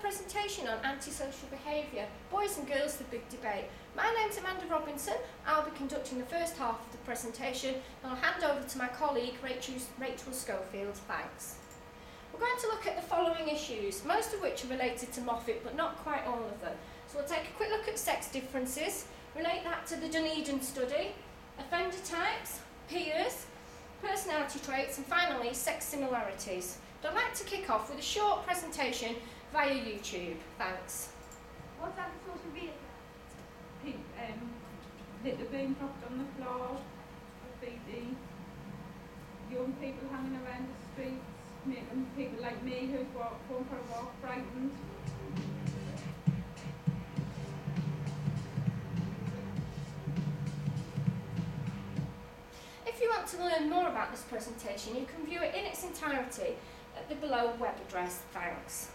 presentation on antisocial behaviour, boys and girls, the big debate. My name's Amanda Robinson. I'll be conducting the first half of the presentation and I'll hand over to my colleague Rachel Schofield. Thanks. We're going to look at the following issues, most of which are related to Moffat but not quite all of them. So we'll take a quick look at sex differences, relate that to the Dunedin study, offender types, peers, personality traits and finally sex similarities. But I'd like to kick off with a short presentation via YouTube. Thanks. What's that social vehicle? Litter being dropped on the floor, graffiti, young people hanging around the streets, making people like me who's going for a walk frightened. If you want to learn more about this presentation, you can view it in its entirety at the below web address. Thanks.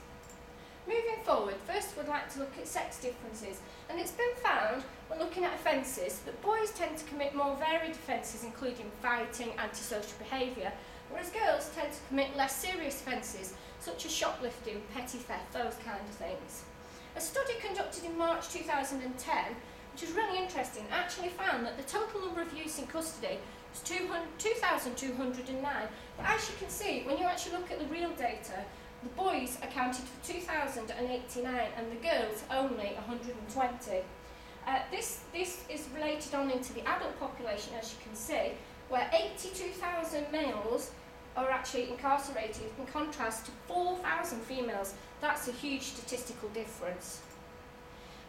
Moving forward, first we'd like to look at sex differences, and it's been found when looking at offences that boys tend to commit more varied offences including fighting, antisocial behaviour, whereas girls tend to commit less serious offences such as shoplifting, petty theft, those kind of things. A study conducted in March 2010, which is really interesting, actually found that the total number of youths in custody was 2,209, but as you can see, when you actually look at the real data, the boys accounted for 2,089 and the girls only 120. This is related on into the adult population, as you can see, where 82,000 males are actually incarcerated in contrast to 4,000 females. That's a huge statistical difference.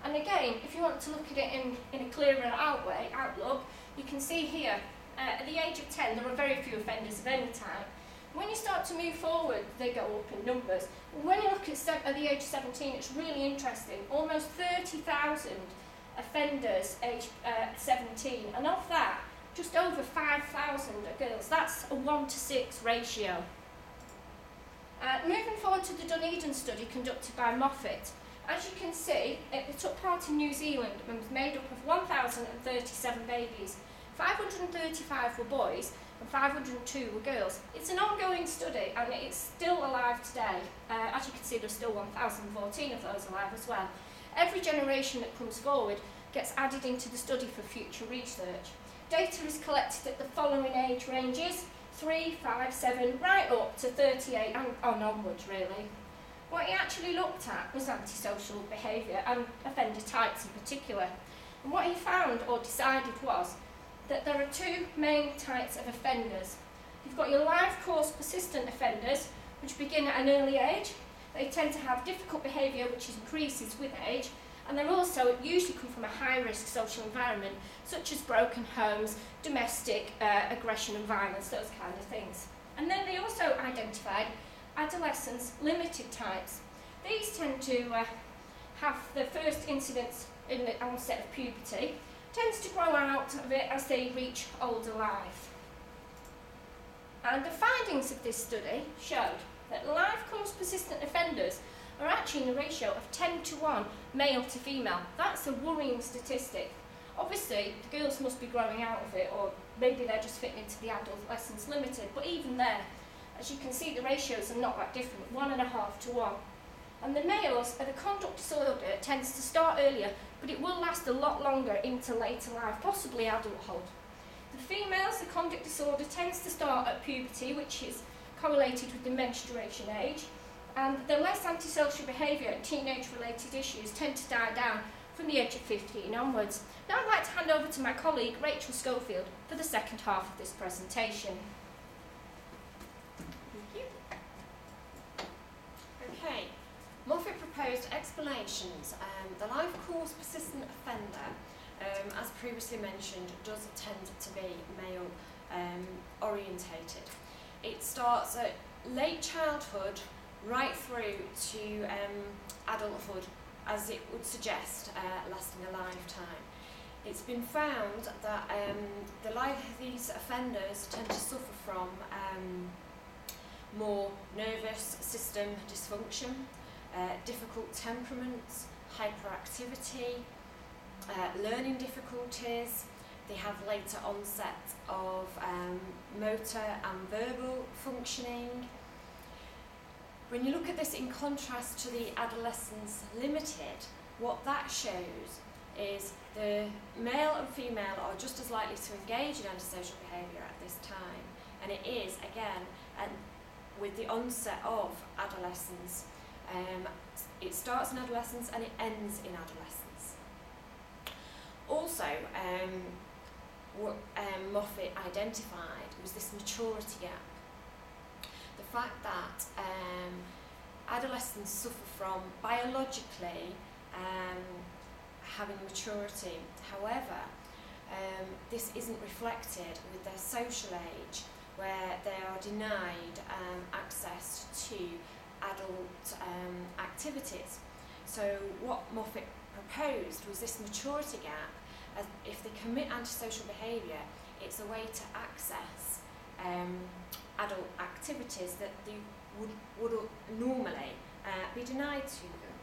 And again, if you want to look at it in a clearer outlook, you can see here, at the age of 10, there are very few offenders of any type. When you start to move forward, they go up in numbers. When you look at the age of 17, it's really interesting. Almost 30,000 offenders aged 17, and of that, just over 5,000 are girls. That's a 1-to-6 ratio. Moving forward to the Dunedin study conducted by Moffat, as you can see, it took part in New Zealand and was made up of 1,037 babies. 535 were boys and 502 were girls. It's an ongoing study and it's still alive today. As you can see, there's still 1,014 of those alive as well. Every generation that comes forward gets added into the study for future research. Data is collected at the following age ranges, 3, 5, 7, right up to 38 and onwards really. What he actually looked at was antisocial behaviour and offender types in particular. And what he found or decided was that there are two main types of offenders. You've got your life course persistent offenders, which begin at an early age. They tend to have difficult behaviour which increases with age, and they also usually come from a high-risk social environment, such as broken homes, domestic aggression and violence, those kind of things. And then they also identified adolescents limited types. These tend to have the first incidents in the onset of puberty, tends to grow out of it as they reach older life. And the findings of this study showed that life course persistent offenders are actually in a ratio of 10-to-1 male to female. That's a worrying statistic. Obviously, the girls must be growing out of it, or maybe they're just fitting into the adolescence limited, but even there, as you can see, the ratios are not that different, 1.5-to-1. And the males, the conduct disorder tends to start earlier, but it will last a lot longer into later life, possibly adulthood. The females, the conduct disorder tends to start at puberty, which is correlated with the menstruation age, and the less antisocial behaviour and teenage-related issues tend to die down from the age of 15 onwards. Now I'd like to hand over to my colleague Rachel Schofield for the second half of this presentation. Okay, Moffat proposed explanations. The life course persistent offender, as previously mentioned, does tend to be male orientated. It starts at late childhood right through to adulthood, as it would suggest, lasting a lifetime. It's been found that these offenders tend to suffer from more nervous system dysfunction, difficult temperaments, hyperactivity, learning difficulties. They have later onset of motor and verbal functioning. When you look at this in contrast to the adolescence limited, what that shows is the male and female are just as likely to engage in antisocial behaviour at this time, and it is, again, with the onset of adolescence. It starts in adolescence and it ends in adolescence. Also, what Moffat identified was this maturity gap. The fact that adolescents suffer from biologically having maturity. However, this isn't reflected with their social age, where they are denied access to adult activities. So what Moffat proposed was this maturity gap. As if they commit antisocial behaviour, it's a way to access adult activities that they would normally be denied to them.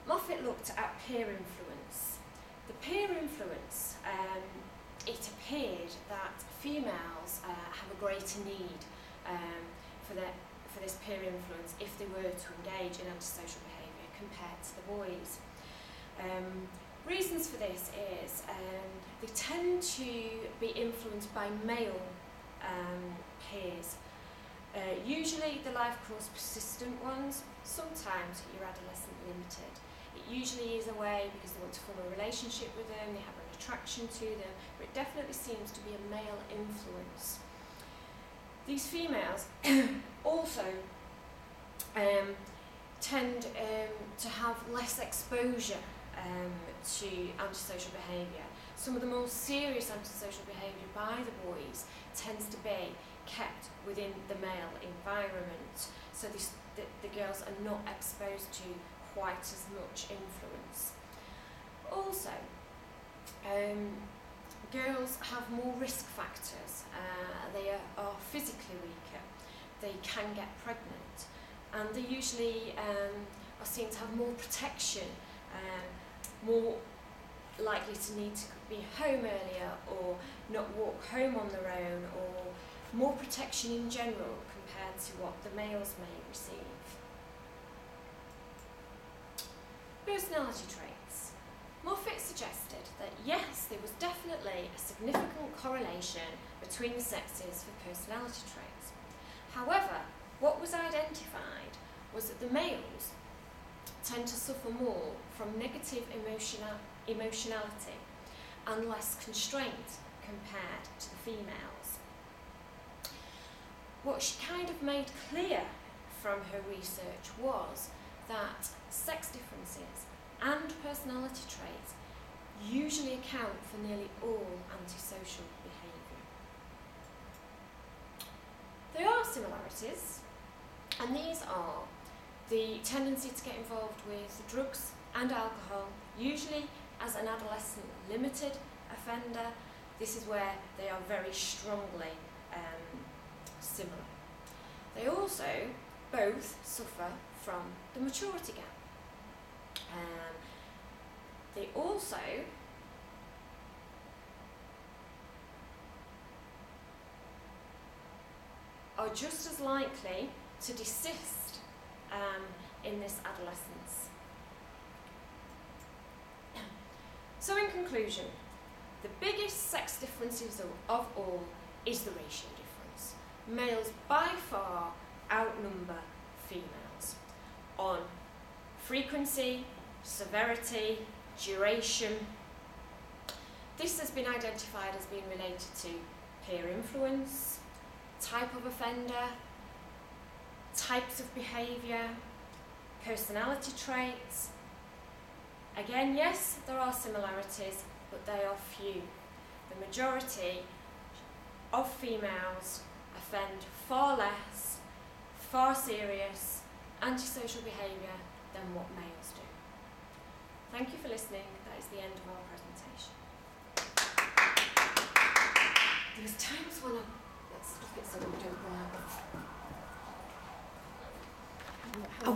Moffat looked at peer influence. The peer influence, it appeared that females have a greater need for this peer influence if they were to engage in antisocial behaviour compared to the boys. Reasons for this is they tend to be influenced by male peers. Usually the life course persistent ones, sometimes your adolescent limited. It usually is a way because they want to form a relationship with them, they have an attraction to them, but it definitely seems to be a male influence. These females also tend to have less exposure to antisocial behaviour. Some of the most serious antisocial behaviour by the boys tends to be kept within the male environment, so the girls are not exposed to quite as much influence. Also, girls have more risk factors. They are physically weaker, they can get pregnant, and they usually are seen to have more protection, more likely to need to be home earlier or not walk home on their own, or more protection in general compared to what the males may receive. Personality traits. Moffat suggested that yes, there was definitely a significant correlation between the sexes for personality traits. However, what was identified was that the males tend to suffer more from negative emotionality and less constraint compared to the females. What she kind of made clear from her research was that sex differences and personality traits usually account for nearly all antisocial behaviour. There are similarities, and these are the tendency to get involved with drugs and alcohol, usually as an adolescent limited offender. This is where they are very strongly similar. They also both suffer from the maturity gap. They also are just as likely to desist in this adolescence. So in conclusion, the biggest sex differences of all is the ratio difference. Males by far outnumber females on frequency, severity, duration. This has been identified as being related to peer influence, type of offender, types of behaviour, personality traits. Again, yes, there are similarities, but they are few. The majority of females offend far less, far serious antisocial behaviour than what males do. Thank you for listening. That is the end of our presentation. There's times when let's stop it so we don't run out.